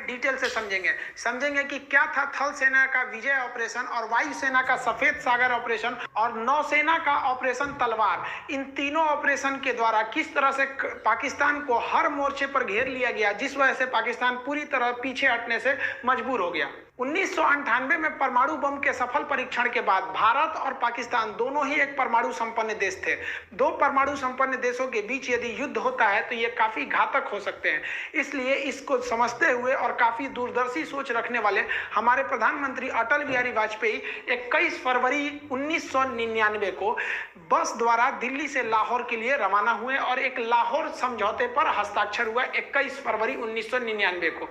Detail से समझेंगे कि क्या था थल सेना का विजय ऑपरेशन और वायुसेना का सफेद सागर ऑपरेशन और नौसेना का ऑपरेशन तलवार। इन तीनों ऑपरेशन के द्वारा किस तरह से पाकिस्तान को हर मोर्चे पर घेर लिया गया, जिस वजह से पाकिस्तान पूरी तरह पीछे हटने से मजबूर हो गया। 1998 में परमाणु बम के सफल परीक्षण के बाद भारत और पाकिस्तान दोनों ही एक परमाणु संपन्न देश थे। दो परमाणु संपन्न देशों के बीच यदि युद्ध होता है तो ये काफी घातक हो सकते हैं। इसलिए इसको समझते हुए और काफी दूरदर्शी सोच रखने वाले हमारे प्रधानमंत्री अटल बिहारी वाजपेयी 21 फरवरी 1999 को बस द्वारा दिल्ली से लाहौर के लिए रवाना हुए और एक लाहौर समझौते पर हस्ताक्षर हुआ 21 फरवरी 1999 को।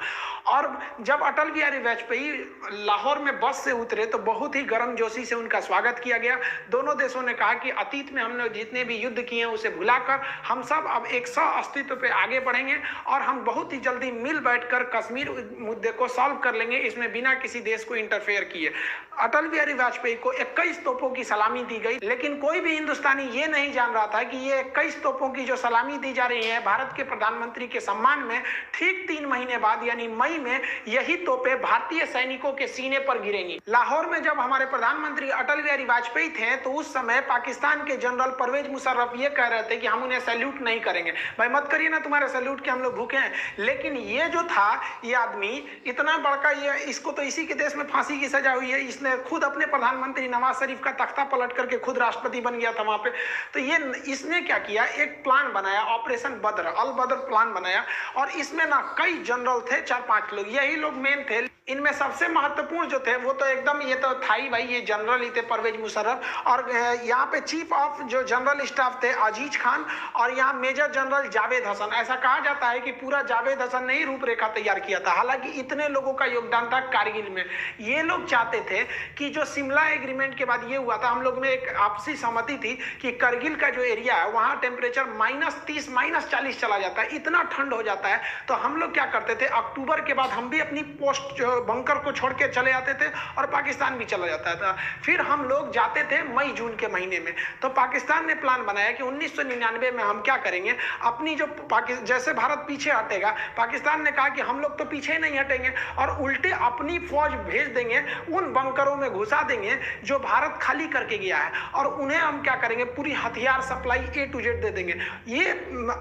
और जब अटल बिहारी वाजपेयी लाहौर में बस से उतरे तो बहुत ही गर्मजोशी से उनका स्वागत किया गया। दोनों देशों ने कहा कि अतीत में हमने जितने भी युद्ध किए हैं उसे भुलाकर हम सब अब एक सह अस्तित्व पे आगे बढ़ेंगे और हम बहुत ही जल्दी मिल बैठकर कश्मीर मुद्दे को सॉल्व कर लेंगे, इसमें बिना किसी देश को इंटरफेयर किए। अटल बिहारी वाजपेयी को 21 तोपों की सलामी दी गई, लेकिन कोई भी हिंदुस्तानी ये नहीं जान रहा था कि ये 21 तोपों की जो सलामी दी जा रही है भारत के प्रधानमंत्री के सम्मान में, ठीक 3 महीने बाद यानी मई में यही तोपें भारतीय सैनिकों के सीने पर गिरेंगी। लाहौर में जब हमारे प्रधानमंत्री अटल बिहारी वाजपेयी थे तो उस समय पाकिस्तान के जनरल परवेज मुशर्रफ ये कह रहे थे कि हम उन्हें सैल्यूट नहीं करेंगे। भाई मत करिए ना, तुम्हारे सैल्यूट के हम लोग भूखे हैं। लेकिन ये जो था, ये आदमी इतना बड़का, ये इसको तो इसी के देश में फांसी की सजा हुई है। इसने खुद अपने प्रधानमंत्री नवाज शरीफ का तख्ता पलट करके खुद राष्ट्रपति बन गया था वहां पे। तो ये इसने क्या किया, एक प्लान बनाया, ऑपरेशन बद्र, अल बद्र प्लान बनाया। और इसमें ना कई जनरल थे, 4-5 लोग, यही लोग मेन थे। इनमें सबसे महत्वपूर्ण जो थे वो तो एकदम ये तो था ही भाई, ये जनरल ही थे परवेज मुशर्रफ। और यहाँ पे चीफ ऑफ जो जनरल स्टाफ थे अजीज खान और यहाँ मेजर जनरल जावेद हसन। ऐसा कहा जाता है कि पूरा जावेद हसन ने ही रूपरेखा तैयार किया था। हालांकि इतने लोगों का योगदान था कारगिल में। ये लोग चाहते थे कि जो शिमला एग्रीमेंट के बाद ये हुआ था, हम लोग में एक आपसी सहमति थी कि करगिल का जो एरिया है वहाँ टेम्परेचर -30 -40 चला जाता है, इतना ठंड हो जाता है। तो हम लोग क्या करते थे, अक्टूबर के बाद हम भी अपनी पोस्ट बंकर को छोड़ के चले जाते थे और पाकिस्तान भी चला जाता था। फिर हम लोग जाते थे मई जून के महीने में। तो पाकिस्तान ने प्लान बनाया कि 1999 में हम क्या करेंगे, अपनी जो जैसे भारत पीछे हटेगा, पाकिस्तान ने कहा कि हम लोग तो पीछे नहीं हटेंगे और उल्टे अपनी फौज भेज देंगे, उन बंकरों में घुसा देंगे जो भारत खाली करके गया है, और उन्हें हम क्या करेंगे, पूरी हथियार सप्लाई A to Z दे देंगे। ये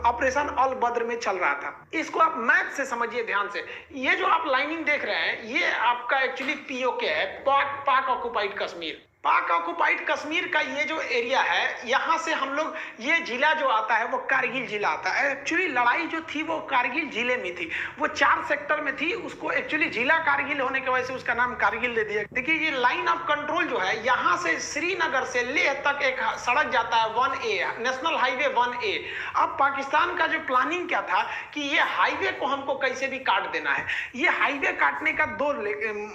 ऑपरेशन अल बद्र में चल रहा था। इसको आप मैथ से समझिए ध्यान से। ये जो आप लाइनिंग देख रहे हैं ये आपका एक्चुअली POK है, पाक ऑक्युपाइड कश्मीर। पाक ऑक्युपाइड कश्मीर का ये जो एरिया है, यहाँ से हम लोग, ये जिला जो आता है वो कारगिल जिला आता है। एक्चुअली लड़ाई जो थी वो कारगिल जिले में थी, वो 4 सेक्टर में थी। उसको एक्चुअली जिला कारगिल होने की वजह से उसका नाम कारगिल दे दिया। देखिए ये लाइन ऑफ कंट्रोल जो है, यहाँ से श्रीनगर से लेह तक एक सड़क जाता है 1A, नेशनल हाईवे 1A। अब पाकिस्तान का जो प्लानिंग क्या था कि ये हाईवे को हमको कैसे भी काट देना है। ये हाईवे काटने का 2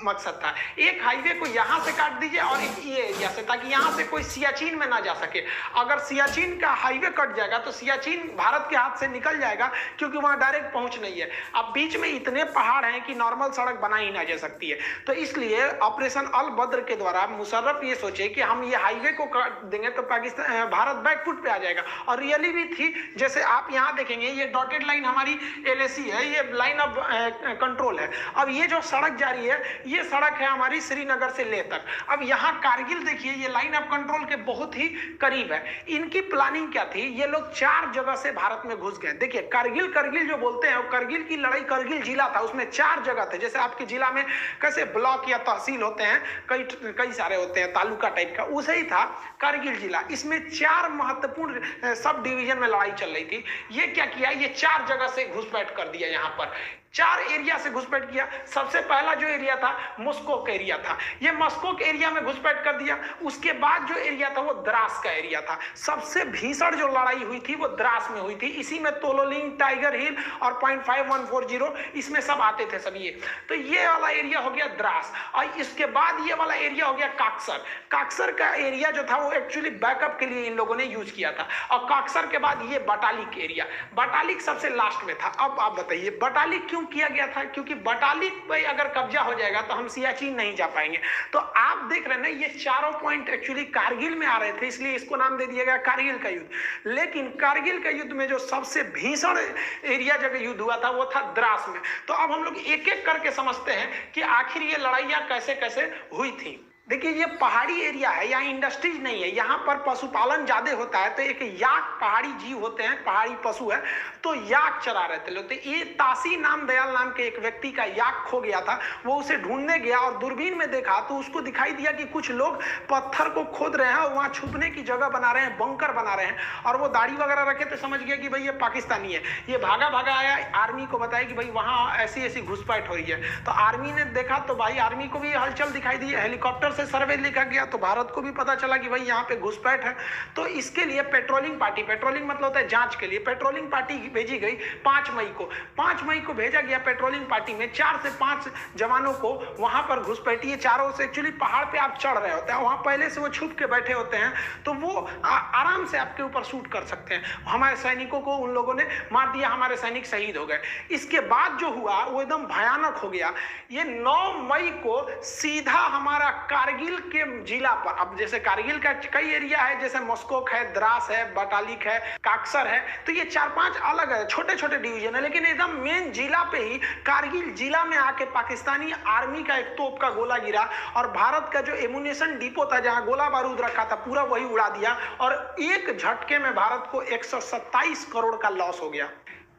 मकसद था। एक हाईवे को यहाँ से काट दीजिए और एक एरिया से, ताकि यहां से कोई सियाचिन में ना जा सके। अगर सियाचिन का हाईवे कट जाएगा तो सियाचिन भारत के हाथ से निकल जाएगा, क्योंकि वहां डायरेक्ट पहुंच नहीं है। अब बीच में इतने पहाड़ हैं कि नॉर्मल सड़क बनाई ना जा सकती है। तो इसलिए ऑपरेशन अल बद्र के द्वारा मुशर्रफ ये सोचे कि हम ये हाईवे को काट देंगे तो पाकिस्तान, भारत बैकफुट पे आ जाएगा। और रियली भी थी। जैसे आप यहां देखेंगे ये डॉटेड लाइन हमारी LAC है, ये लाइन ऑफ कंट्रोल है। अब ये जो सड़क जा रही है ये सड़क है हमारी श्रीनगर से लेह तक। अब यहाँ कारगिल देखिए ये लाइन ऑफ कंट्रोल के बहुत ही करीब है। इनकी प्लानिंग क्या थी, ये लोग 4 जगह से भारत में घुस गए। देखिए करगिल जो बोलते हैं, करगिल की लड़ाई, करगिल जिला था, उसमें 4 जगह थे। जैसे आपके जिला में कैसे ब्लॉक या तहसील होते हैं, कई सारे होते हैं, तालुका टाइप का, उसे ही था करगिल जिला। इसमें 4 महत्वपूर्ण सब डिवीजन में लड़ाई चल रही थी। ये क्या किया, ये 4 जगह से घुसपैठ कर दिया। यहाँ पर 4 एरिया से घुसपैठ किया। सबसे पहला जो एरिया था मस्कोक एरिया था, ये मस्कोक एरिया में घुसपैठ कर दिया। उसके बाद जो एरिया था वो द्रास का एरिया था। सबसे भीषण जो लड़ाई हुई थी वो द्रास में हुई थी। इसी में तोलोलिंग, टाइगर हिल और .5140 इसमें सब आते थे सब ये। तो ये वाला एरिया हो गया द्रास। और इसके बाद ये वाला एरिया हो गया काक्सर। काक्सर का एरिया जो था वो एक्चुअली बैकअप के लिए इन लोगों ने यूज किया था। और काक्सर के बाद ये बटालिक एरिया, बटालिक सबसे लास्ट में था। अब आप बताइए बटालिक क्यों क्यों किया गया था? क्योंकि बटाली पे अगर कब्जा हो जाएगा तो हम सियाचिन नहीं जा पाएंगे। तो आप देख रहे हैं ना, ये चारों पॉइंट एक्चुअली कारगिल में आ रहे थे, इसलिए इसको नाम दे दिया गया कारगिल का युद्ध। लेकिन कारगिल का युद्ध में जो सबसे भीषण एरिया जगह युद्ध हुआ था वो था द्रास में। तो अब हम लोग एक एक करके समझते हैं कि आखिर ये लड़ाइयां कैसे कैसे हुई थी। देखिए, ये पहाड़ी एरिया है, यहाँ इंडस्ट्रीज नहीं है, यहाँ पर पशुपालन ज्यादा होता है। तो एक याक पहाड़ी जीव होते हैं, पहाड़ी पशु है, तो याक चरा रहे थे लोग। तो ये तासी नाम दयाल नाम के एक व्यक्ति का याक खो गया था। वो उसे ढूंढने गया और दूरबीन में देखा तो उसको दिखाई दिया कि कुछ लोग पत्थर को खोद रहे हैं और वहां छुपने की जगह बना रहे हैं, बंकर बना रहे हैं। और वो दाढ़ी वगैरह रखे तो समझ गया कि भाई ये पाकिस्तानी है। ये भागा भागा आया, आर्मी को बताया कि भाई वहां ऐसी ऐसी घुसपैठ हो रही है। तो आर्मी ने देखा तो भाई आर्मी को भी हलचल दिखाई दी, हेलीकॉप्टर से सर्वे लिखा गया तो भारत को भी पता चला कि भाई यहाँ पे घुसपैठ है। तो इसके लिए पेट्रोलिंग पार्टी, पेट्रोलिंग मतलब होता है जांच के लिए, पेट्रोलिंग पार्टी भेजी गई 5 मई को। 5 मई को भेजा गया पेट्रोलिंग पार्टी में 4 से 5 जवानों को वहां पर घुसपैठी। ये चारों से एक्चुअली पहाड़ पे आप चढ़ रहे होते हैं, वहां पहले से वो छुप के बैठे होते हैं, तो वो आराम से आपके ऊपर शूट कर सकते हैं। हमारे सैनिकों को उन लोगों ने मार दिया, हमारे सैनिक शहीद हो गए। इसके बाद जो हुआ वो एकदम भयानक हो गया। ये 9 मई को सीधा हमारा कारगिल के जिला पर, अब जैसे कारगिल का कई एरिया है, जैसे मस्कोक है, द्रास है, बटालिक है, काक्सर है, तो ये 4-5 अलग है, छोटे छोटे डिवीजन है। लेकिन एकदम मेन जिला पे ही, कारगिल जिला में आके पाकिस्तानी आर्मी का एक तोप का गोला गिरा और भारत का जो एमुनेशन डिपो था जहां गोला बारूद रखा था पूरा वही उड़ा दिया और एक झटके में भारत को 127 करोड़ का लॉस हो गया।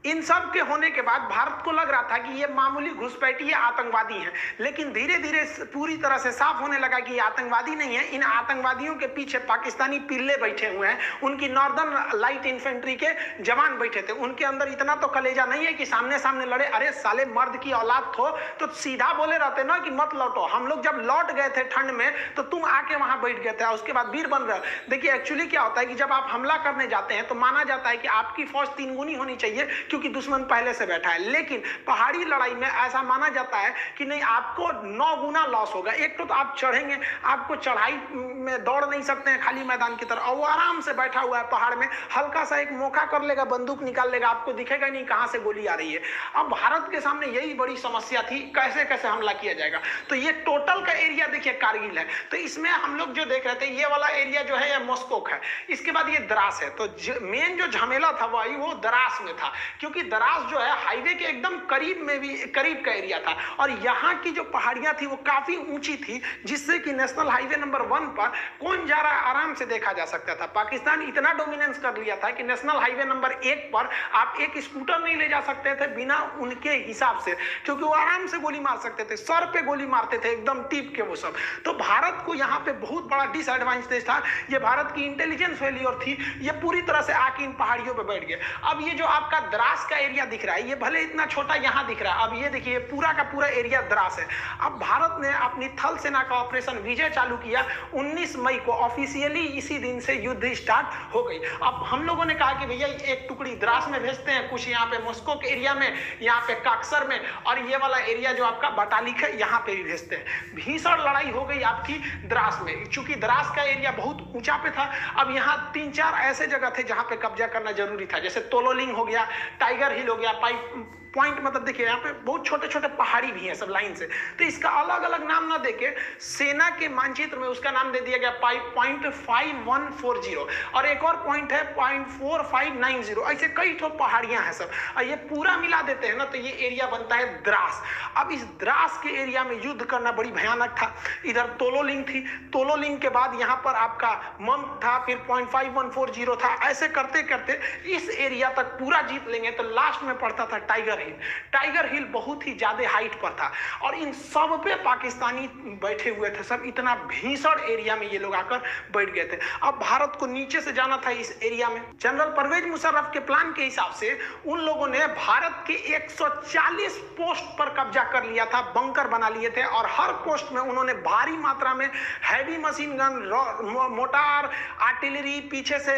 इन सब के होने के बाद भारत को लग रहा था कि ये मामूली घुसपैठी आतंकवादी हैं, लेकिन धीरे धीरे पूरी तरह से साफ होने लगा कि ये आतंकवादी नहीं है। इन आतंकवादियों के पीछे पाकिस्तानी पिल्ले बैठे हुए हैं, उनकी नॉर्दर्न लाइट इन्फेंट्री के जवान बैठे थे। उनके अंदर इतना तो कलेजा नहीं है कि सामने सामने लड़े। अरे साले, मर्द की औलाद हो तो सीधा बोले रहते ना कि मत लौटो। हम लोग जब लौट गए थे ठंड में तो तुम आके वहां बैठ गए थे, उसके बाद वीर बन रहे हो। देखिए एक्चुअली क्या होता है कि जब आप हमला करने जाते हैं तो माना जाता है कि आपकी फौज 3 गुनी होनी चाहिए क्योंकि दुश्मन पहले से बैठा है। लेकिन पहाड़ी लड़ाई में ऐसा माना जाता है कि नहीं, आपको 9 गुना लॉस होगा। एक तो आप चढ़ेंगे, आपको चढ़ाई में दौड़ नहीं सकते हैं खाली मैदान की तरह, और वो आराम से बैठा हुआ है पहाड़ में, हल्का सा एक मौका कर लेगा, बंदूक निकाल लेगा, आपको दिखेगा नहीं कहां से गोली आ रही है। अब भारत के सामने यही बड़ी समस्या थी, कैसे कैसे हमला किया जाएगा। तो ये टोटल का एरिया देखिए कारगिल है, तो इसमें हम लोग जो देख रहे थे ये वाला एरिया जो है ये मस्कोक है, इसके बाद ये द्रास है। तो मेन जो झमेला था वही वो द्रास में था, क्योंकि द्रास जो है हाईवे के एकदम करीब में भी करीब का एरिया था और यहाँ की जो पहाड़ियां थी वो काफी ऊंची थी, जिससे कि नेशनल हाईवे नंबर 1 पर कौन जा रहा है आराम से देखा जा सकता था। पाकिस्तान इतना डोमिनेंस कर लिया था कि नेशनल हाईवे नंबर 1 पर आप एक स्कूटर नहीं ले जा सकते थे बिना उनके हिसाब से, क्योंकि वो आराम से गोली मार सकते थे, सर पे गोली मारते थे एकदम टीप के वो सब। तो भारत को यहाँ पे बहुत बड़ा डिसएडवांटेज था। ये भारत की इंटेलिजेंस फेलियर थी, ये पूरी तरह से आके इन पहाड़ियों पे बैठ गए। अब ये जो आपका द्रास का एरिया दिख रहा है, ये भले इतना छोटा यहाँ दिख रहा है, अब ये देखिए पूरा का पूरा एरिया द्रास है। अब भारत ने अपनी थल सेना का ऑपरेशन विजय चालू किया 19 मई को, ऑफिशियली इसी दिन से युद्ध स्टार्ट हो गई। अब हम लोगों ने कहा कि भैया एक टुकड़ी द्रास में भेजते हैं, कुछ यहाँ पे मस्को के एरिया में, यहाँ पे काक्सर में, और ये वाला एरिया जो आपका बटालिक है यहाँ पे भी भेजते हैं। भीषण लड़ाई हो गई आपकी द्रास में, चूंकि द्रास का एरिया बहुत ऊंचा पे था। अब यहाँ 3-4 ऐसे जगह थे जहां पे कब्जा करना जरूरी था, जैसे तोलोलिंग हो गया, टाइगर हिल हो गया, पॉइंट मतलब देखिए यहाँ पे बहुत छोटे छोटे पहाड़ी भी हैं सब लाइन से, तो इसका अलग अलग नाम ना देके सेना के मानचित्र में उसका नाम दे दिया गया पॉइंट 5140, और एक और पॉइंट है पॉइंट 4590। ऐसे कई ठो पहाड़ियां हैं सब, और ये पूरा मिला देते हैं ना तो ये एरिया बनता है द्रास। अब इस द्रास के एरिया में युद्ध करना बड़ी भयानक था। इधर तोलोलिंग थी, तोलोलिंग के बाद यहाँ पर आपका मंत था, फिर पॉइंट 5140 था। ऐसे करते करते इस एरिया तक पूरा जीत लेंगे तो लास्ट में पड़ता था टाइगर हिल। टाइगर हिल बहुत ही ज्यादा हाइट पर था और इन सब पे पाकिस्तानी बैठे हुए थे सब, इतना भीषण एरिया में ये लोग आकर बैठ गए थे। अब भारत को नीचे से जाना था इस एरिया में। जनरल परवेज मुशर्रफ के प्लान के हिसाब से उन लोगों ने भारत के 140 पोस्ट पर कब्जा कर लिया था, बंकर बना लिए थे, और हर पोस्ट में उन्होंने भारी मात्रा में heavy machine gun, mortar, artillery, पीछे से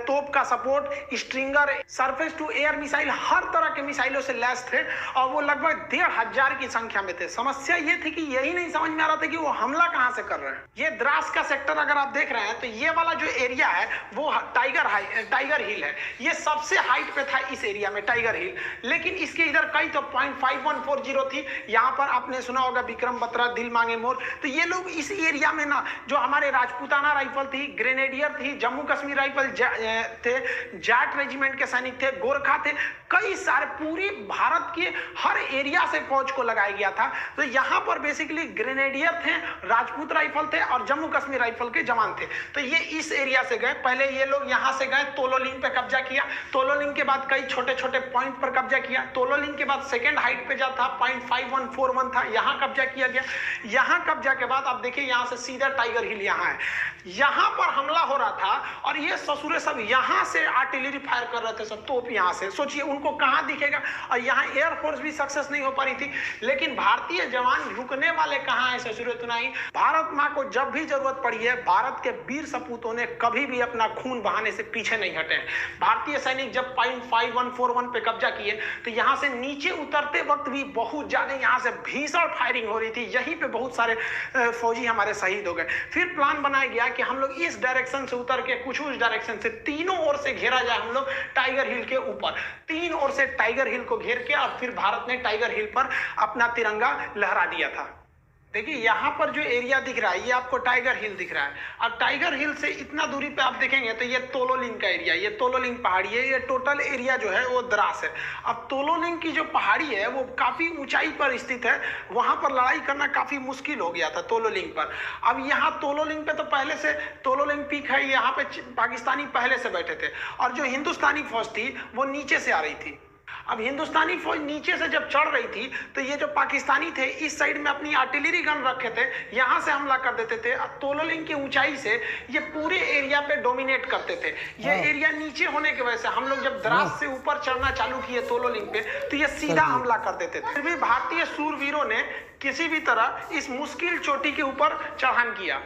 तोप का support, stinger, surface to air missile, हर तरह के मिसाइलों से हिमालयास थे और वो लगभग 1500 की संख्या में थे। समस्या ये थी कि यही नहीं समझ में आ रहा था कि वो हमला कहां से कर रहे हैं। ये द्रास का सेक्टर अगर आप देख रहे हैं तो ये वाला जो एरिया है वो टाइगर हिल है। ये सबसे हाइट पे था इस एरिया में टाइगर हिल, लेकिन इसके इधर कई तो 0.5140 थी। यहाँ पर आपने सुना होगा विक्रम बत्रा, दिल मांगे मोर। तो ये लोग इस एरिया में ना जो हमारे राजपूताना राइफल थी, ग्रेनेडियर थी, जम्मू कश्मीर राइफल थे, जाट रेजिमेंट के सैनिक थे, गोरखा थे, कई सारे पूरी भारत के हर एरिया से फौज को लगाया गया था। तो यहाँ पर बेसिकली ग्रेनेडियर थे, राजपूत राइफल थे और जम्मू कश्मीर राइफल के जवान थे। तो ये इस एरिया से गए। पहले ये लोग यहाँ से गए, तोलोलिंग पे कब्जा किया। तोलोलिंग के बाद कई छोटे छोटे पॉइंट पर कब्जा किया। तोलोलिंग के बाद सेकेंड हाइट पे जा था 0.5141 था, यहाँ कब्जा किया गया। यहाँ कब्जा के बाद आप देखिए यहाँ से सीधा टाइगर हिल यहाँ है। यहाँ पर हमला हो रहा था और ये ससुरे सब यहाँ से आर्टिलरी फायर कर रहे थे, सब तोप यहाँ से। सोचिए उनको कहाँ दिखेगा। और यहाँ एयरफोर्स भी सक्सेस नहीं हो पा रही थी, लेकिन भारतीय जवान रुकने वाले कहाँ है ससुरे तुनाई। भारत माँ को जब भी जरूरत पड़ी है, भारत के वीर सपूतों ने कभी भी अपना खून बहाने से पीछे नहीं हटे। भारतीय सैनिक जब 0.5141 पे कब्जा किए तो यहाँ से नीचे उतरते वक्त भी बहुत ज्यादा यहाँ से भीषण फायरिंग हो रही थी। यहीं पे बहुत सारे फौजी हमारे शहीद हो गए। फिर प्लान बनाया गया कि हम लोग इस डायरेक्शन से उतर के कुछ उस डायरेक्शन से तीनों ओर से घेरा जाए हम लोग टाइगर हिल के ऊपर। तीन ओर से टाइगर हिल को घेर के और फिर भारत ने टाइगर हिल पर अपना तिरंगा लहरा दिया था। देखिए यहाँ पर जो एरिया दिख रहा है ये आपको टाइगर हिल दिख रहा है। अब टाइगर हिल से इतना दूरी पे आप देखेंगे तो ये तोलोलिंग का एरिया, ये तोलोलिंग पहाड़ी है। ये टोटल एरिया जो है वो द्रास है। अब तोलोलिंग की जो पहाड़ी है वो काफी ऊंचाई पर स्थित है, वहां पर लड़ाई करना काफी मुश्किल हो गया था तोलोलिंग पर। अब यहाँ तोलोलिंग पे तो पहले से तोलोलिंग पीक है, यहाँ पे पाकिस्तानी पहले से बैठे थे और जो हिंदुस्तानी फौज थी वो नीचे से आ रही थी। अब हिंदुस्तानी फौज नीचे से जब चढ़ रही थी तो ये जो पाकिस्तानी थे इस साइड में अपनी आर्टिलरी गन रखे थे, यहां से हमला कर देते थे। अब तोलोलिंग की ऊंचाई से ये पूरे एरिया पे डोमिनेट करते थे। ये एरिया नीचे होने की वजह से हम लोग जब द्रास से ऊपर चढ़ना चालू किए तोलोलिंग पे तो ये सीधा हमला कर देते थे। फिर भी भारतीय सूरवीरों ने किसी भी तरह इस मुश्किल चोटी के ऊपर चढ़ान किया।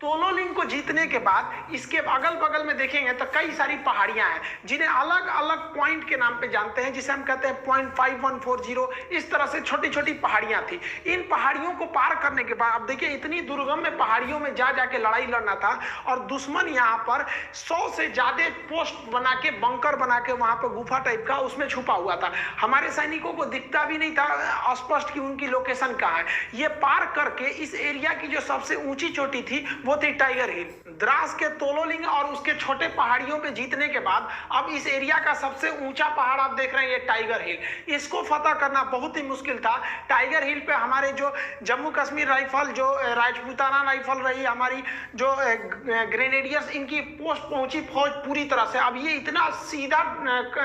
तोलोलिंग को जीतने के बाद इसके अगल बगल में देखेंगे तो कई सारी पहाड़ियां हैं जिन्हें अलग अलग पॉइंट के नाम पे जानते हैं, जिसे हम कहते हैं 0.5140। इस तरह से छोटी छोटी पहाड़ियां थी। इन पहाड़ियों को पार करने के बाद अब देखिए इतनी दुर्गम में पहाड़ियों में जा जाके लड़ाई लड़ना था और दुश्मन यहाँ पर 100 से ज्यादा पोस्ट बना के, बंकर बना के वहां पर गुफा टाइप का उसमें छुपा हुआ था। हमारे सैनिकों को दिखता भी नहीं था स्पष्ट कि उनकी लोकेशन कहाँ है। ये पार करके इस एरिया की जो सबसे ऊंची चोटी थी वो थी टाइगर हिल। द्रास के तोलोलिंग और उसके छोटे पहाड़ियों पे जीतने के बाद अब इस एरिया का सबसे ऊंचा पहाड़ आप देख रहे हैं ये टाइगर हिल। इसको फतह करना बहुत ही मुश्किल था। टाइगर हिल पे हमारे जो जम्मू कश्मीर राइफल, जो राजपूताना राइफल रही, हमारी जो ग्रेनेडियर्स, इनकी पोस्ट पहुंची फौज पूरी तरह से। अब ये इतना सीधा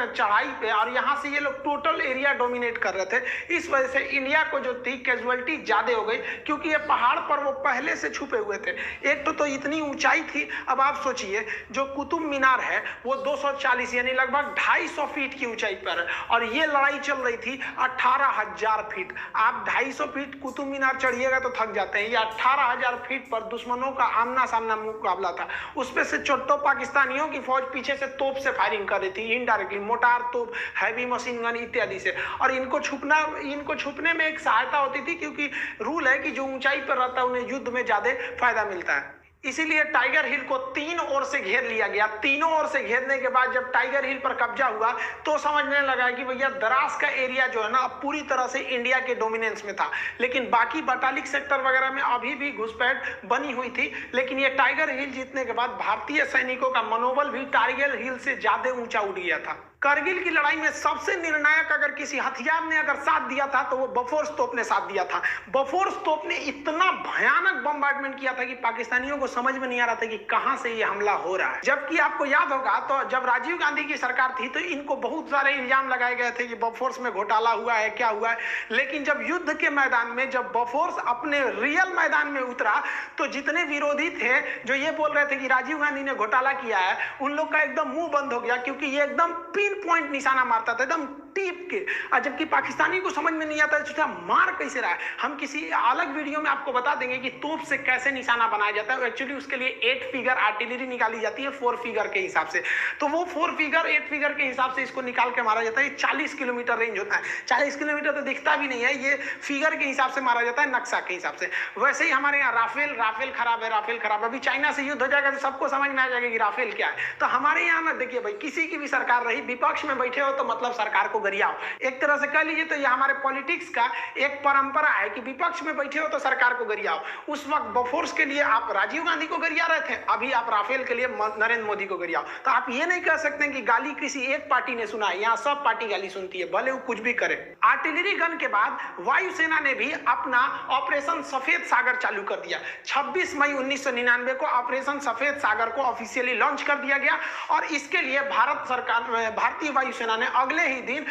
चढ़ाई पे और यहाँ से ये लोग टोटल एरिया डोमिनेट कर रहे थे। इस वजह से इंडिया को जो थी कैजुअलिटी ज्यादा हो गई, क्योंकि ये पहाड़ पर वो पहले से छुपे हुए थे। एक तो इतनी ऊंचाई थी। अब आप सोचिए जो कुतुब मीनार है वो 240 यानी लगभग 250 फीट की ऊंचाई पर है और ये लड़ाई चल रही थी 18,000 फीट। आप 250 फीट कुतुब मीनार चढ़िएगा तो थक जाते हैं। ये 18,000 फीट पर दुश्मनों का आमना सामना मुकाबला था। उसपे से चोट्टो पाकिस्तानियों की फौज पीछे से तोप से फायरिंग कर रही थी, इनडायरेक्टली मोटार तोप, हैवी मशीन गन इत्यादि से। और इनको छुपने में एक सहायता होती थी, क्योंकि रूल है कि जो ऊंचाई पर रहता है उन्हें युद्ध में ज्यादा फायदा मिलता है। इसीलिए टाइगर हिल को तीन ओर से घेर लिया गया। तीनों ओर से घेरने के बाद जब टाइगर हिल पर कब्जा हुआ तो समझने लगा कि भैया द्रास का एरिया जो है ना अब पूरी तरह से इंडिया के डोमिनेंस में था। लेकिन बाकी बटालिक सेक्टर वगैरह में अभी भी घुसपैठ बनी हुई थी। लेकिन ये टाइगर हिल जीतने के बाद भारतीय सैनिकों का मनोबल भी टाइगर हिल से ज्यादा ऊंचा उठ गया था। करगिल की लड़ाई में सबसे निर्णायक अगर किसी हथियार ने अगर साथ दिया था तो वो बफोर्स तोप ने साथ दिया था। बफोर्स तोप ने इतना भयानक बम्बार्डमेंट किया था कि पाकिस्तानियों को समझ में नहीं आ रहा था कि कहां से ये हमला हो रहा है। जबकि आपको याद होगा तो जब राजीव गांधी की सरकार थी तो इनको बहुत सारे इल्जाम लगाए गए थे कि बफोर्स में घोटाला हुआ है, क्या हुआ है। लेकिन जब युद्ध के मैदान में, जब बफोर्स अपने रियल मैदान में उतरा तो जितने विरोधी थे जो ये बोल रहे थे कि राजीव गांधी ने घोटाला किया है, उन लोग का एकदम मुंह बंद हो गया, क्योंकि ये एकदम पिन पॉइंट निशाना मारता था, एकदम टीप के, और जबकि पाकिस्तानी को समझ में नहीं आता है मार कैसे रहा है। हम किसी अलग वीडियो में आपको बता देंगे कि तोप से कैसे निशाना बनाया जाता है। एक्चुअली उसके लिए 8 फिगर आर्टिलरी निकाली जाती है 4 फिगर के हिसाब से, तो वो 4 फिगर 8 फिगर के हिसाब से इसको निकाल के मारा जाता है। 40 किलोमीटर रेंज होता है, 40 किलोमीटर तो दिखता भी नहीं है, ये फिगर के हिसाब से मारा जाता है, नक्शा के हिसाब से। वैसे ही हमारे यहाँ राफेल खराब है, राफेल खराब है। अभी चाइना से युद्ध हो जाएगा तो सबको समझ में आ जाएगा कि राफेल क्या है। तो हमारे यहाँ ना देखिए भाई, किसी की भी सरकार रही, विपक्ष में बैठे हो तो मतलब सरकार को गरियाओ, एक तरह से कह लीजिए। तो ये हमारे पॉलिटिक्स का एक परंपरा है कि विपक्ष में बैठे हो तो सरकार को गरियाओ। उस वक्त बोफोर्स के लिए आप राजीव गांधी को गरिया रहे थे, अभी आप राफेल के लिए नरेंद्र मोदी को गरियाओ। तो आप ये नहीं कह सकते कि गाली किसी एक पार्टी ने सुना है, यहाँ सब पार्टी गाली सुनती है, भले वो कुछ भी करे। आर्टिलरी गन के बाद वायुसेना ने भी अपना ऑपरेशन सफेद सागर चालू कर दिया। 26 मई 1999 को ऑपरेशन सफेद सागर को ऑफिशियली लॉन्च कर दिया गया, और इसके लिए भारतीय वायुसेना ने अगले ही दिन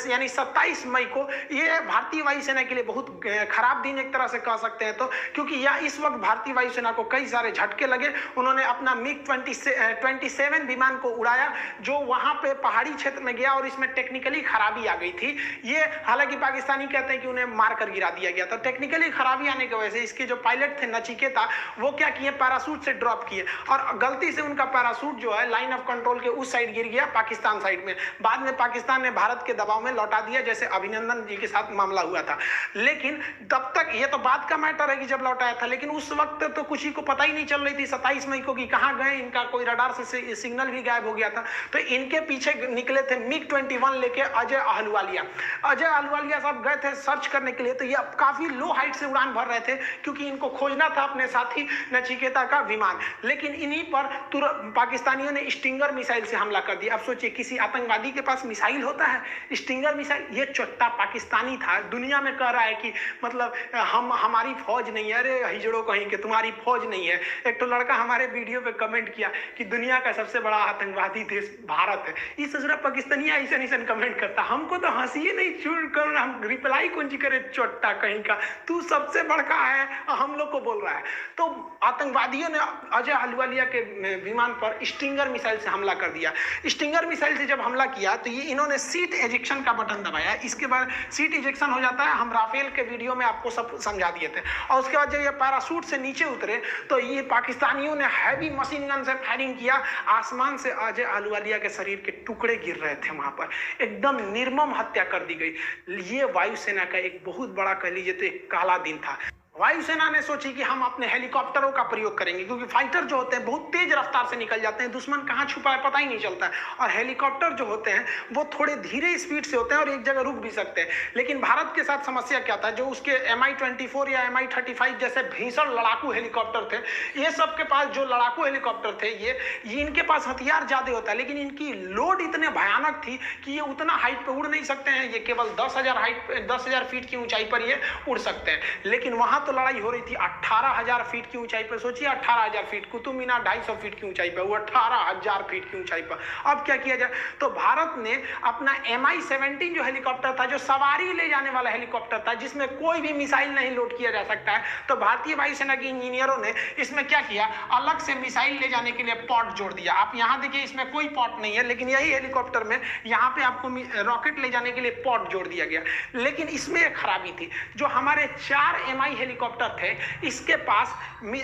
यानी 27 मई को, ये भारतीय वायुसेना के लिए बहुत खराब दिन एक तरह से कह सकते हैं, तो क्योंकि यह इस वक्त भारतीय वायुसेना को कई सारे झटके लगे। उन्होंने अपना मिग 27 विमान को उड़ाया, जो वहां पे पहाड़ी क्षेत्र में गया और इसमें टेक्निकली खराबी आ गई थी। ये हालांकि पाकिस्तानी कहते हैं कि उन्हें मारकर गिरा दिया गया, तो टेक्निकली खराबी आने की वजह से इसके जो पायलट थे नचिकेता, वो क्या किए, पैराशूट से ड्रॉप किए, और गलती से उनका पैराशूट जो है लाइन ऑफ कंट्रोल के उस साइड गिर गया, पाकिस्तान साइड में। बाद में पाकिस्तान ने भारत के दबाव में लौटा दिया, जैसे अभिनंदन जी के साथ मामला हुआ था। लेकिन तब तक, ये तो बात का मैटर है कि जब लौटाया था, लेकिन उस वक्त तो कुछ ही को पता ही नहीं चल रही थी 27 मई को कि कहां गए, इनका कोई रडार से सिग्नल भी गायब हो गया था। तो इनके पीछे निकले थे मिग 21 लेके अजय अहलुवालिया। अजय अहलुवालिया साहब गए थे सर्च करने के लिए, तो ये काफी लो हाइट से उड़ान भर रहे थे, क्योंकि इनको खोजना था अपने साथी नचिकेता का विमान। लेकिन इन्हीं पर पाकिस्तानियों ने स्टिंगर मिसाइल से हमला कर दिया। अब सोचिए, किसी आतंकवादी के पास मिसाइल होता है, स्टिंगर मिसाइल। ये चोट्टा पाकिस्तानी था, दुनिया में कह रहा है कि मतलब हमारी फौज नहीं है। अरे हिजड़ों कहीं के, तुम्हारी फौज नहीं है। एक तो लड़का हमारे वीडियो पे कमेंट किया कि दुनिया का सबसे बड़ा आतंकवादी देश भारत है। इस ससुरा पाकिस्तानी ऐसा कमेंट करता, हमको तो हंसी नहीं छूट कर, हम रिप्लाई कौन सी करे, चोट्टा कहीं का, तू सबसे बड़का है, हम लोग को बोल रहा है। तो आतंकवादियों ने अजय अहलुवालिया के विमान पर स्टिंगर मिसाइल से हमला कर दिया। स्टिंगर मिसाइल से जब हमला किया तो ये इन्होंने सीट एजेक्शन का बटन दबाया। इसके बाद सीट एजेक्शन हो जाता है, हम राफेल के वीडियो में आपको सब समझा दिए थे। और उसके बाद जब ये पैराशूट से नीचे उतरे तो ये पाकिस्तानियों ने हैवी मशीन गन से फायरिंग किया। आसमान से अजय अहलुवालिया के शरीर के टुकड़े गिर रहे थे, वहां पर एकदम निर्मम हत्या कर दी गई। ये वायुसेना का एक बहुत बड़ा, कह लीजिए तो एक काला दिन था। वायुसेना ने सोची कि हम अपने हेलीकॉप्टरों का प्रयोग करेंगे, क्योंकि फाइटर जो होते हैं बहुत तेज रफ्तार से निकल जाते हैं, दुश्मन कहाँ छुपा है पता ही नहीं चलता है। और हेलीकॉप्टर जो होते हैं वो थोड़े धीरे स्पीड से होते हैं और एक जगह रुक भी सकते हैं। लेकिन भारत के साथ समस्या क्या था, जो उसके MI-24 या MI-35 जैसे भीषण लड़ाकू हेलीकॉप्टर थे, ये सबके पास जो लड़ाकू हेलीकॉप्टर थे, ये इनके पास हथियार ज्यादा होता है, लेकिन इनकी लोड इतने भयानक थी कि ये उतना हाइट पे उड़ नहीं सकते हैं। ये केवल 10,000 फीट की ऊंचाई पर ये उड़ सकते हैं। लेकिन वहां तो लड़ाई हो रही थी 18,000 फीट की ऊंचाई पर। सोचिए 18,000 फीट, कुतुब मीनार 250 फीट की ऊंचाई पर, वो 18,000 फीट की ऊंचाई पर। अब क्या किया जाए, तो भारत ने अपना MI-17 जो हेलीकॉप्टर था, जो सवारी ले जाने वाला हेलीकॉप्टर था, जिसमें कोई भी मिसाइल नहीं लोड किया जा सकता है, तो भारतीय वायुसेना के इंजीनियरों ने इसमें क्या किया, अलग से मिसाइल ले जाने के लिए पॉट जोड़ दिया। आप यहाँ देखिए, इसमें कोई पॉट नहीं है, लेकिन यही हेलीकॉप्टर में यहाँ पे आपको रॉकेट ले जाने के लिए पॉट जोड़ दिया गया। लेकिन इसमें एक खराबी थी, जो हमारे 4 MI हेलीकॉप्टर थे, इसके पास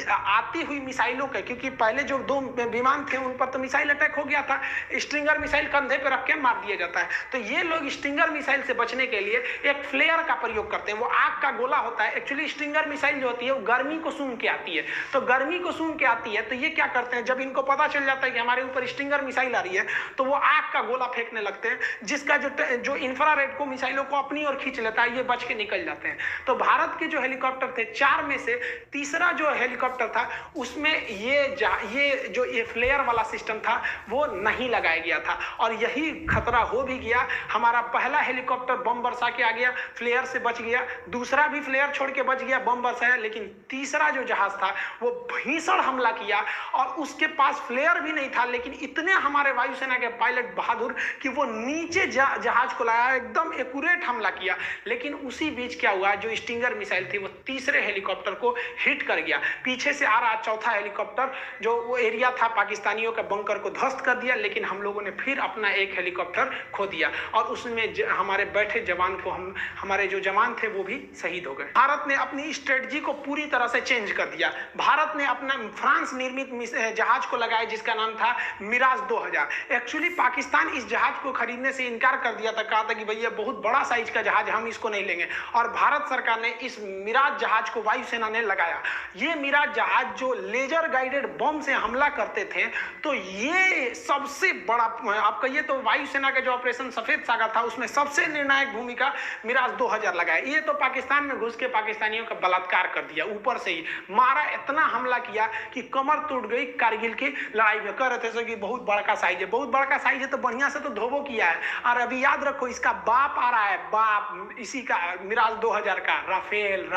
आती हुई मिसाइलों के, क्योंकि पहले जो 2 विमान थे उन पर तो मिसाइल अटैक हो गया था, स्टिंगर मिसाइल कंधे पे रख के मार दिया जाता है। तो ये लोग स्टिंगर मिसाइल से बचने के लिए एक फ्लेयर का प्रयोग करते हैं। वो आग का गोला होता है। एक्चुअली स्टिंगर मिसाइल जो होती है वो गर्मी को सूंघ के आती है, तो गर्मी को सूंघ के आती है, तो ये क्या करते हैं, जब इनको पता चल जाता है कि हमारे ऊपर स्टिंगर मिसाइल आ रही है, तो वो आग का गोला फेंकने लगते हैं, जिसका जो इंफ्रारेड को मिसाइलों को अपनी ओर खींच लेता है, ये बच के निकल जाते हैं। तो भारत के जो हेलीकॉप्टर थे, 4 में से तीसरा जो हेलीकॉप्टर था, उसमें ये फ्लेयर वाला सिस्टम था वो नहीं लगाया गया था, और यही खतरा हो भी गया। हमारा पहला हेलीकॉप्टर बम बरसा के आ गया, फ्लेयर से बच गया। दूसरा भी फ्लेयर छोड़ के बच गया, बम बरसाया। लेकिन तीसरा जो जहाज था वो भीषण हमला किया, और उसके पास फ्लेयर भी नहीं था, लेकिन इतने हमारे वायुसेना के पायलट बहादुर कि वो नीचे जहाज को लाया, एकदम एक्यूरेट हमला किया। लेकिन उसी बीच क्या हुआ, जो स्टिंगर मिसाइल थी वो तीसरे तीसरे हेलीकॉप्टर को हिट कर गया। पीछे से आ रहा चौथा हेलीकॉप्टर जो वो एरिया था पाकिस्तानियों के बंकर को ध्वस्त कर दिया, लेकिन हम लोगों ने फिर अपना एक हेलीकॉप्टर खो दिया और उसमें हमारे बैठे जवान को हमारे जो जवान थे वो भी शहीद हो गए। भारत ने अपनी स्ट्रेटजी को पूरी तरह से चेंज कर दिया। भारत ने अपना फ्रांस निर्मित जहाज को लगाया जिसका नाम था मिराज 2000। एक्चुअली पाकिस्तान इस जहाज को खरीदने से इनकार कर दिया था, कहा था कि भैया बहुत बड़ा साइज का जहाज, हम इसको नहीं लेंगे। और भारत सरकार ने इस मिराज जहाज को वायुसेना ने लगाया। ये मिराज जहाज जो लेजर गाइडेड बम से हमला करते थे, तो ये सबसे बड़ा आप कहिए तो वायुसेना का जो ऑपरेशन सफेद सागर था उसमें सबसे निर्णायक भूमिका मिराज 2000 लगाया। ये तो पाकिस्तान में घुस के पाकिस्तानियों का बलात्कार कर दिया, ऊपर से ही मारा, इतना हमला किया कि कमर टूट गई कारगिल की लड़ाई में। कह रहे थे कि बहुत बड़का साइज है, बहुत बड़का साइज है तो बढ़िया से तो धोबो किया है। और अभी याद रखो इसका बाप आ रहा है, बाप इसी का मिराज 2000 का राफेल।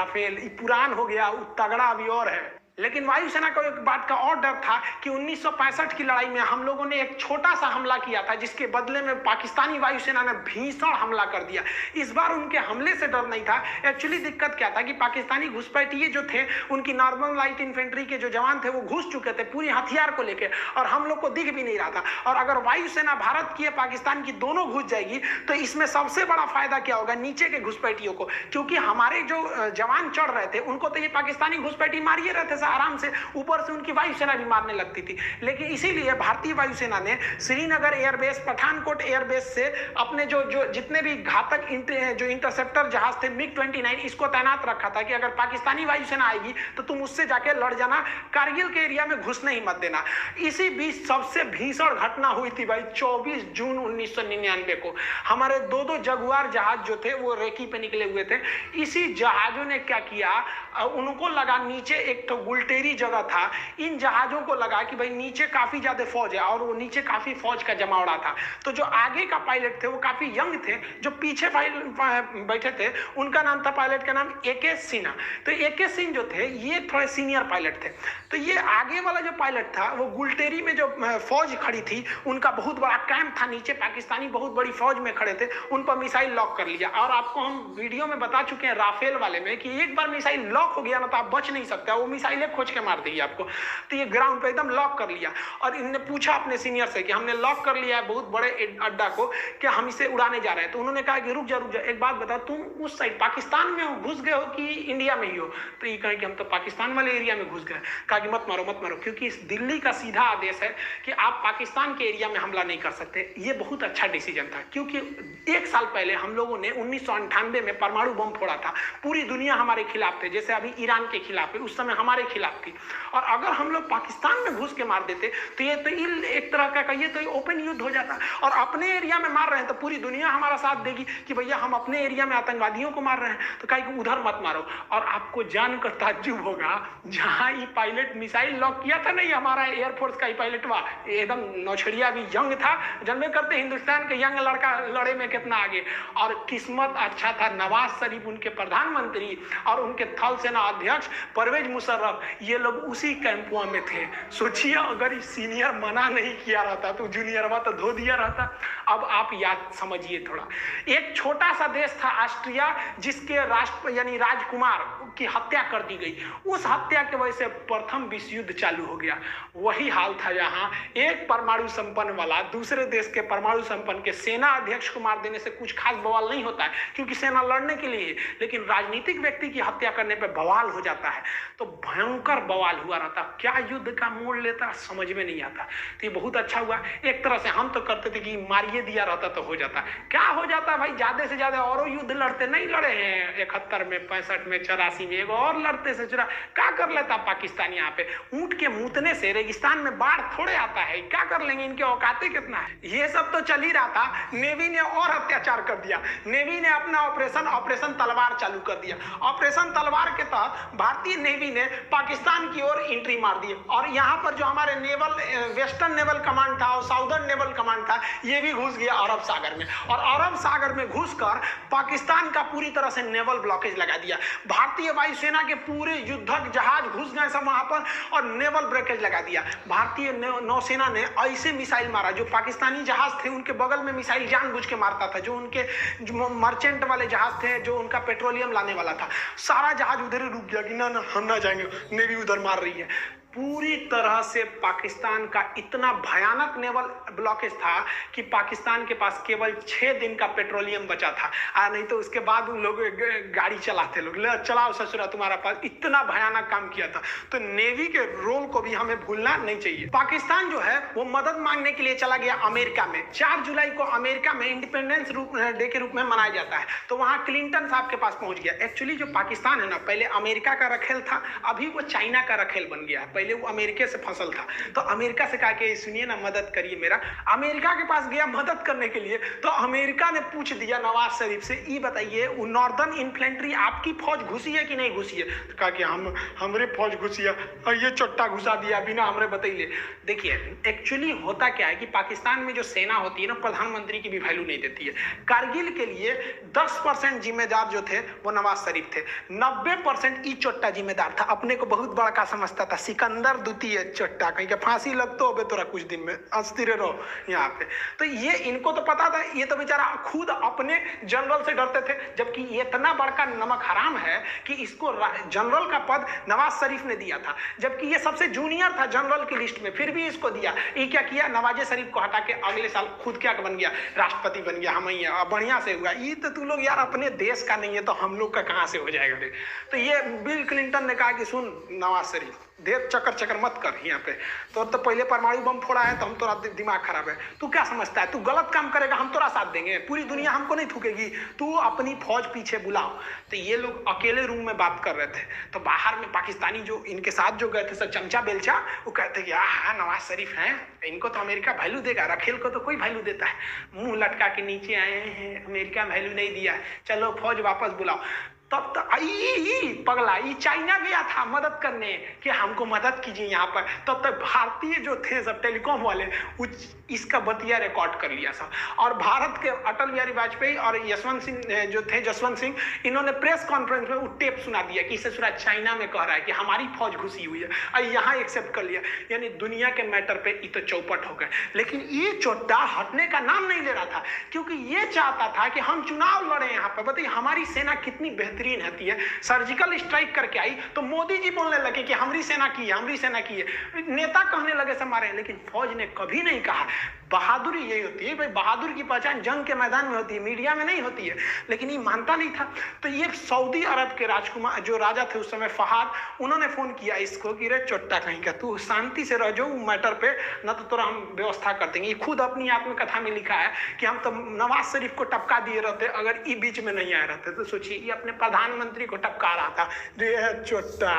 पुरान हो गया, तगड़ा अभी और है। लेकिन वायुसेना को एक बात का और डर था कि 1965 की लड़ाई में हम लोगों ने एक छोटा सा हमला किया था जिसके बदले में पाकिस्तानी वायुसेना ने भीषण हमला कर दिया। इस बार उनके हमले से डर नहीं था। एक्चुअली दिक्कत क्या था कि पाकिस्तानी घुसपैठिए जो थे, उनकी नॉर्मल लाइट इन्फेंट्री के जो जवान थे वो घुस चुके थे पूरी हथियार को लेकर, और हम लोग को दिख भी नहीं रहा था। और अगर वायुसेना भारत की पाकिस्तान की दोनों घुस जाएगी तो इसमें सबसे बड़ा फायदा क्या होगा, नीचे के घुसपैठियों को, क्योंकि हमारे जो जवान चढ़ रहे थे उनको तो ये पाकिस्तानी घुसपैठी मारिए रहे थे आराम से, ऊपर से उनकी वायुसेना भी मारने लगती थी। लेकिन इसीलिए भारतीय वायुसेना ने श्रीनगर एयरबेस, पठानकोट एयरबेस से अपने जो जितने भी घातक जो इंटरसेप्टर जहाज थे MiG-29 इसको तैनात रखा था कि अगर पाकिस्तानी वायुसेना आएगी तो तुम उससे जाके लड़ जाना, कारगिल के एरिया में घुसने ही मत देना। इसी बीच सबसे भीषण घटना हुई थी भाई 24 जून 1999 को। हमारे दो जगुआर जहाज जो थे वो रेकी पे निकले हुए थे। इसी जहाजों ने क्या किया, उनको लगा नीचे एक तो गुलटेरी जगह था, इन जहाजों को लगा कि भाई नीचे काफी ज्यादा फौज है और वो नीचे काफी फौज का जमावड़ा था। तो जो आगे का पायलट थे वो काफी यंग थे, जो पीछे बैठे थे उनका नाम था, पायलट का नाम AK सिन्हा। तो AK सिंह जो थे ये थोड़े सीनियर पायलट थे। तो ये आगे वाला जो पायलट था वो गुलटेरी में जो फौज खड़ी थी उनका बहुत बड़ा कैंप था, नीचे पाकिस्तानी बहुत बड़ी फौज में खड़े थे, उन पर मिसाइल लॉक कर लिया। और आपको हम वीडियो में बता चुके हैं राफेल वाले में कि एक बार मिसाइल लॉक हो गया ना तो आप बच नहीं सकते, वो मिसाइलें खोज के मार देगी आपको। तो ये ग्राउंड पे एकदम लॉक कर लिया और इनने पूछा अपने सीनियर से कि हमने लॉक कर लिया है बहुत बड़े अड्डा को, क्या हम इसे उड़ाने जा रहे हैं। तो उन्होंने कहा कि रुक जा एक बात बता, तुम उस साइड पाकिस्तान में हो, घुस गए हो कि इंडिया में ही हो। तो ये कहे कि हम तो पाकिस्तान वाले एरिया में घुस गए। कहा कि मत मारो, क्योंकि इस दिल्ली का सीधा आदेश है कि आप पाकिस्तान के एरिया में हमला नहीं कर सकते। ये बहुत अच्छा डिसीजन था, क्योंकि 1 साल पहले हम लोगों ने 1998 में परमाणु बम फोड़ा था। पूरी दुनिया हमारे खिलाफ थे, जैसे अभी ईरान के खिलाफ है, उस समय हमारे खिलाफ थी। और अगर हम लोग पाकिस्तान में घुस के मार देते तो ये तो एक तरह का कहिए तो ओपन युद्ध हो जाता। और अपने एरिया में मार रहे हैं तो पूरी दुनिया हमारा साथ देगी कि भैया हम अपने एरिया में आतंकवादियों को मार रहे हैं, तो कहीं उधर मत मारो। और आपको जानकर ताज्जुब होगा, जहां ये पायलट मिसाइल लॉक किया था नहीं, हमारा एयरफोर्स का ही पायलट हुआ, एकदम नौछड़िया भी यंग था, जानबे करते हिंदुस्तान के यंग लड़का लड़े में कितना आगे। और किस्मत अच्छा था, नवाज शरीफ उनके प्रधानमंत्री और उनके थल सेना अध्यक्ष परवेज मुशर्रफ, ये लोग उसी कैंपुआ में थे। सोचिए अगर सीनियर मना नहीं किया रहता तो जूनियर तो धो दिया रहता। अब आप याद समझिए थोड़ा, एक छोटा सा देश था ऑस्ट्रिया, जिसके यानी राजकुमार की हत्या कर दी गई। उस हत्या की वजह से प्रथम विश्व युद्ध चालू हो गया। वही हाल था यहाँ, एक परमाणु संपन्न वाला दूसरे देश के परमाणु संपन्न के सेना अध्यक्ष को मार देने से कुछ खास बवाल नहीं होता है, क्योंकि सेना लड़ने के लिए, लेकिन राजनीतिक व्यक्ति की हत्या करने पर बवाल हो जाता है। तो भयंकर बवाल हुआ रहता, क्या युद्ध का मोड़ लेता समझ में नहीं आता। तो ये बहुत अच्छा हुआ। एक तरह से हम तो करते थे कि मारिए दिया रहता तो हो जाता, क्या हो जाता भाई, ज्यादा से ज्यादा और युद्ध लड़ते, नहीं लड़े हैं 71 में, 65 में, 84 में, एगो और लड़ते से चुरा क्या कर लेता पाकिस्तान। यहाँ पे ऊंट के मुतने से रेगिस्तान में बाढ़ थोड़े आता है, क्या कर लेंगे, इनके औकाते कितना है। ये सब तो चल ही रहा था, नेवी ने और अत्याचार कर दिया। नेवी ने अपना ऑपरेशन तलवार चालू कर दिया। ऑपरेशन तलवार के तहत भारतीय नेवी ने पाकिस्तान की ओर एंट्री मार दी। और यहाँ पर जो हमारे नेवल वेस्टर्न नेवल कमांड था और साउदर्न नेवल कमांड था, ये भी घुस गया अरब सागर में, और अरब सागर में घुसकर पाकिस्तान का पूरी तरह से नेवल ब्लॉकेज लगा दिया। भारतीय वायुसेना के पूरे युद्धक जहाज घुस गए सब वहां पर और नेवल ब्लॉकेज लगा दिया। भारतीय नौसेना ने ऐसे मिसाइल मारा, जो पाकिस्तानी जहाज थे उनके बगल में मिसाइल जानबूझ के मारता था, जो उनके मर्चेंट वाले जहाज थे, जो उनका पेट्रोलियम लाने वाला था, सारा जहाज उधर ही रुक गया कि ना हम ना जाएंगे, नेवी उधर मार रही है। पूरी तरह से पाकिस्तान का इतना भयानक नेवल ब्लॉकेज था कि पाकिस्तान के पास केवल 6 दिन का पेट्रोलियम बचा था, नहीं तो उसके बाद उन लोग गाड़ी चलाते, लोग चलाओ ससुरा तुम्हारा पास, इतना भयानक काम किया था। तो नेवी के रोल को भी हमें भूलना नहीं चाहिए। पाकिस्तान जो है वो मदद मांगने के लिए चला गया अमेरिका में। 4 जुलाई को अमेरिका में इंडिपेंडेंस डे के रूप में मनाया जाता है, तो वहां क्लिंटन साहब के पास पहुंच गया। एक्चुअली जो पाकिस्तान है ना, पहले अमेरिका का रखेल था, अभी वो चाइना का रखेल बन गया है। पहले वो अमेरिका से फसल था, तो अमेरिका से कहा कि सुनिए ना, मदद करिए मेरा। अमेरिका के पास गया मदद करने के लिए, तो अमेरिका ने पूछ दिया नवाज शरीफ से, ये बताइए वो नॉर्दर्न इन्फ्लेंट्री आपकी फौज घुसी है कि नहीं घुसी है? तो कहा कि हमरे फौज घुसी है, और ये चट्टा घुसा दिया बिना हमरे बताइए। देखिए एक्चुअली होता क्या है कि पाकिस्तान में जो सेना होती है ना, प्रधानमंत्री की भी वैल्यू नहीं देती है। कारगिल के लिए 10% जिम्मेदार जो थे वो नवाज शरीफ थे, 90% ई चोट्टा जिम्मेदार था। अपने को बहुत बड़ा का समझता था, सिकंदर द्वितीय चोट्टा, कहीं के फांसी लगतो हो तोरा कुछ दिन में, अस्थिर रहो यहाँ पे। तो ये इनको तो पता था, ये तो बेचारा खुद अपने जनरल से डरते थे, जबकि ये इतना बड़का नमक हराम है कि इसको जनरल का पद नवाज शरीफ ने दिया था, जबकि ये सबसे जूनियर था जनरल की लिस्ट में, फिर भी इसको दिया। ये क्या किया, नवाज शरीफ को हटा के अगले साल खुद क्या बन गया, राष्ट्रपति बन गया। हम बढ़िया से हुआ। ये तो तू लोग यार अपने देश का नहीं है तो हम लोग का कहां से हो जाएगा रे? तो ये बिल क्लिंटन ने कहा कि सुन नवाज शरीफ, देर चक्कर मत कर यहाँ पे, तो पहले परमाणु बम फोड़ा है तो हम तोरा दिमाग खराब है, तू क्या समझता है, तू गलत काम करेगा हम तोरा साथ देंगे, पूरी दुनिया हमको नहीं थूकेगी, तू अपनी फौज पीछे बुलाओ। तो ये लोग अकेले रूम में बात कर रहे थे, तो बाहर में पाकिस्तानी जो इनके साथ जो गए थे सब चमचा बेलचा, वो कहते कि हाँ नवाज शरीफ हैं, इनको तो अमेरिका वैल्यू देगा, रखेल को तो कोई वैल्यू देता है, मुंह लटका के नीचे आए हैं, अमेरिका वैल्यू नहीं दिया, चलो फौज वापस बुलाओ। तब तक पगला ये चाइना गया था मदद करने कि हमको मदद कीजिए यहाँ पर। तब तक भारतीय जो थे सब टेलीकॉम वाले इसका बतिया रिकॉर्ड कर लिया सब, और भारत के अटल बिहारी वाजपेयी और यशवंत सिंह जो थे, जसवंत सिंह, इन्होंने प्रेस कॉन्फ्रेंस में वो टेप सुना दिया कि इसे सूरज चाइना में कह रहा है कि हमारी फौज घुसी हुई है, और यहाँ एक्सेप्ट कर लिया। यानी दुनिया के मैटर पे ये तो चौपट हो गए। लेकिन ये चोट्टा हटने का नाम नहीं ले रहा था, क्योंकि ये चाहता था कि हम चुनाव लड़े यहाँ पर। बताइए हमारी सेना कितनी बेहतरीन होती है, सर्जिकल स्ट्राइक करके आई तो मोदी जी बोलने लगे कि हमारी सेना की है, हमारी सेना की है, नेता कहने लगे से मारे, लेकिन फौज ने कभी नहीं कहा। बहादुरी यही होती है भाई, बहादुर की पहचान जंग के मैदान में होती है, मीडिया में नहीं होती है। लेकिन ये मानता नहीं था। तो ये सऊदी अरब के राजकुमार जो राजा थे उस समय फहाद, उन्होंने फोन किया इसको कि रे चोट्टा कहीं का, तू शांति से रह जाओ मैटर पे, न तो तोरा हम व्यवस्था कर देंगे। ये खुद अपनी आत्मकथा में लिखा है कि हम तो नवाज शरीफ को टपका दिए रहते अगर ये बीच में नहीं आए रहते। तो सोचिए ये अपने प्रधानमंत्री को टपका रहा था, रे चोट्टा।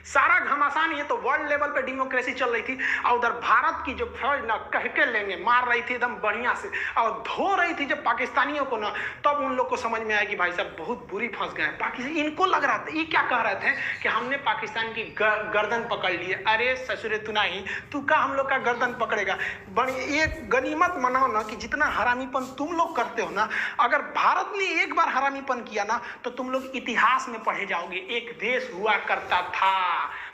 सारा घमासान, ये तो वर्ल्ड लेवल पे डेमोक्रेसी चल रही थी, और उधर भारत की जो फौज ना कह के लेंगे मार रही थी एकदम बढ़िया से, और धो रही थी जब पाकिस्तानियों को ना, तब उन लोग को समझ में आया कि भाई साहब बहुत बुरी फंस गए पाकिस्तान। इनको लग रहा था, ये क्या कह रहे थे कि हमने पाकिस्तान की गर्दन पकड़ ली है। अरे ससुरे तू नहीं, तू का हम लोग का गर्दन पकड़ेगा? बड़ी एक गनीमत मनाओ ना कि जितना हरामीपन तुम लोग करते हो ना, अगर भारत ने एक बार हरामीपन किया ना तो तुम लोग इतिहास में पढ़े जाओगे। एक देश हुआ करता था,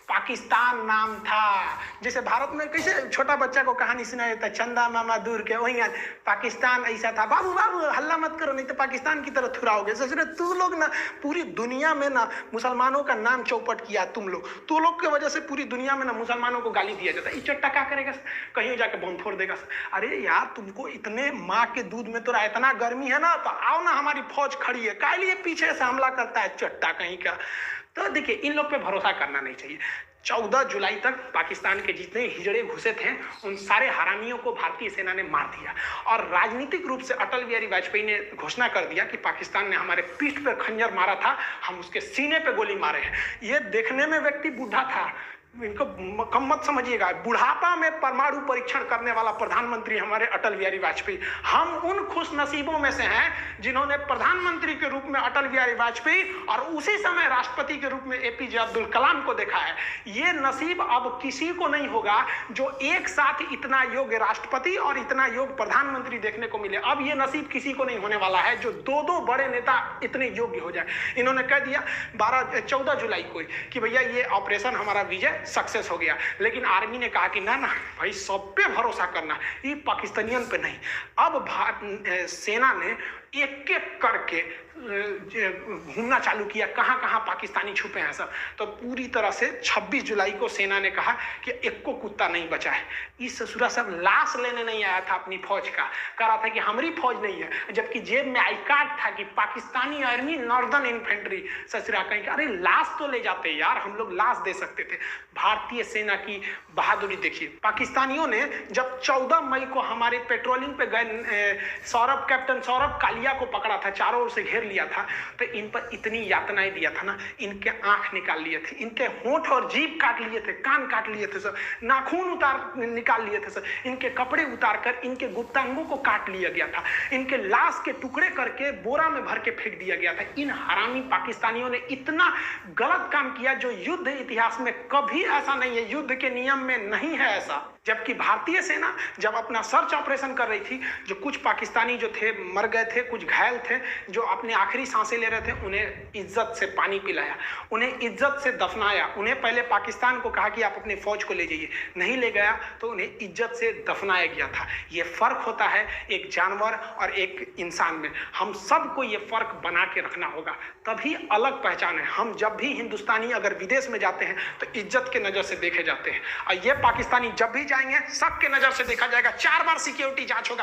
पाकिस्तान नाम था। जैसे भारत में कैसे छोटा बच्चा को कहानी सुनाया जाता है, चंदा मामा दूर के, वही पाकिस्तान ऐसा था, बाबू बाबू हल्ला मत करो नहीं तो पाकिस्तान की तरह थुराओगे। सोच तू लोग ना पूरी दुनिया में ना मुसलमानों का नाम चौपट किया तुम लोग, तू लोग की वजह से पूरी दुनिया में ना मुसलमानों को गाली दिया जाता है। ये चट्टा क्या करेगा, कहीं जाके बम फोड़ देगा। अरे यार तुमको इतने माँ के दूध में तो इतना गर्मी है ना, तो आओ ना हमारी फौज खड़ी है, काहे लिए पीछे से हमला करता है चट्टा कहीं का। तो देखिए इन लोग पे भरोसा करना नहीं चाहिए। 14 जुलाई तक पाकिस्तान के जितने हिजड़े घुसे थे उन सारे हरामियों को भारतीय सेना ने मार दिया, और राजनीतिक रूप से अटल बिहारी वाजपेयी ने घोषणा कर दिया कि पाकिस्तान ने हमारे पीठ पर खंजर मारा था, हम उसके सीने पे गोली मारे हैं। ये देखने में व्यक्ति बूढ़ा था, इनको कम मत समझिएगा, बुढ़ापा में परमाणु परीक्षण करने वाला प्रधानमंत्री हमारे अटल बिहारी वाजपेयी। हम उन खुश नसीबों में से हैं जिन्होंने प्रधानमंत्री के रूप में अटल बिहारी वाजपेयी और उसी समय राष्ट्रपति के रूप में एपीजे अब्दुल कलाम को देखा है। ये नसीब अब किसी को नहीं होगा जो एक साथ इतना योग्य राष्ट्रपति और इतना योग्य प्रधानमंत्री देखने को मिले। अब ये नसीब किसी को नहीं होने वाला है जो दो बड़े नेता इतने योग्य हो जाए। इन्होंने कह दिया 14 जुलाई को कि भैया ये ऑपरेशन हमारा विजय सक्सेस हो गया, लेकिन आर्मी ने कहा कि ना ना भाई सब पे भरोसा करना, ये पाकिस्तानियन पे नहीं। अब सेना ने एक एक करके घूमना चालू किया, कहां कहां पाकिस्तानी छुपे हैं सब। तो पूरी तरह से 26 जुलाई को सेना ने कहा कि एक को कुत्ता नहीं बचा है। इस ससुरा सब लाश लेने नहीं आया था अपनी फौज का, कह रहा था कि हमारी फौज नहीं है, जबकि जेब में आई कार्ड था कि पाकिस्तानी आर्मी नॉर्दर्न इन्फेंट्री। ससुरा कहीं अरे लाश तो ले जाते यार, हम लोग लाश दे सकते थे। भारतीय सेना की बहादुरी देखिए। पाकिस्तानियों ने जब 14 मई को हमारे पेट्रोलिंग पे गए कैप्टन सौरभ कालिया को पकड़ा था, चारों ओर से घेर लिया था, तो इन पर इतनी यातनाएं दिया था ना, इनके आंख निकाल लिए थे, इनके होंठ और जीभ काट लिए थे, कान काट लिए थे सर, नाखून निकाल लिए थे सर, इनके कपड़े उतार कर इनके गुप्तांगों को काट लिया गया था, इनके लाश के टुकड़े करके बोरा में भर के फेंक दिया गया था। इन हरामी पाकिस्तानियों ने इतना गलत काम किया जो युद्ध इतिहास में कभी ऐसा नहीं है, युद्ध के नियम में नहीं है ऐसा। जबकि भारतीय सेना जब अपना सर्च ऑपरेशन कर रही थी, जो कुछ पाकिस्तानी जो थे मर गए थे, कुछ घायल थे, जो अपने आखिरी सांसें ले रहे थे, उन्हें इज्जत से पानी पिलाया, उन्हें इज्जत से दफनाया। उन्हें पहले पाकिस्तान को कहा कि आप अपनी फौज को ले जाइए, नहीं ले गया तो उन्हें इज्जत से दफनाया गया था। ये फर्क होता है एक जानवर और एक इंसान में। हम सबको ये फर्क बना के रखना होगा, तभी अलग पहचान है। हम जब भी हिंदुस्तानी अगर विदेश में जाते हैं तो इज्जत के नजर से देखे जाते हैं, और ये पाकिस्तानी जब भी जाएंगे सबके नजर से देखा जाएगा, 4 बार सिक्योरिटी जांच होगा।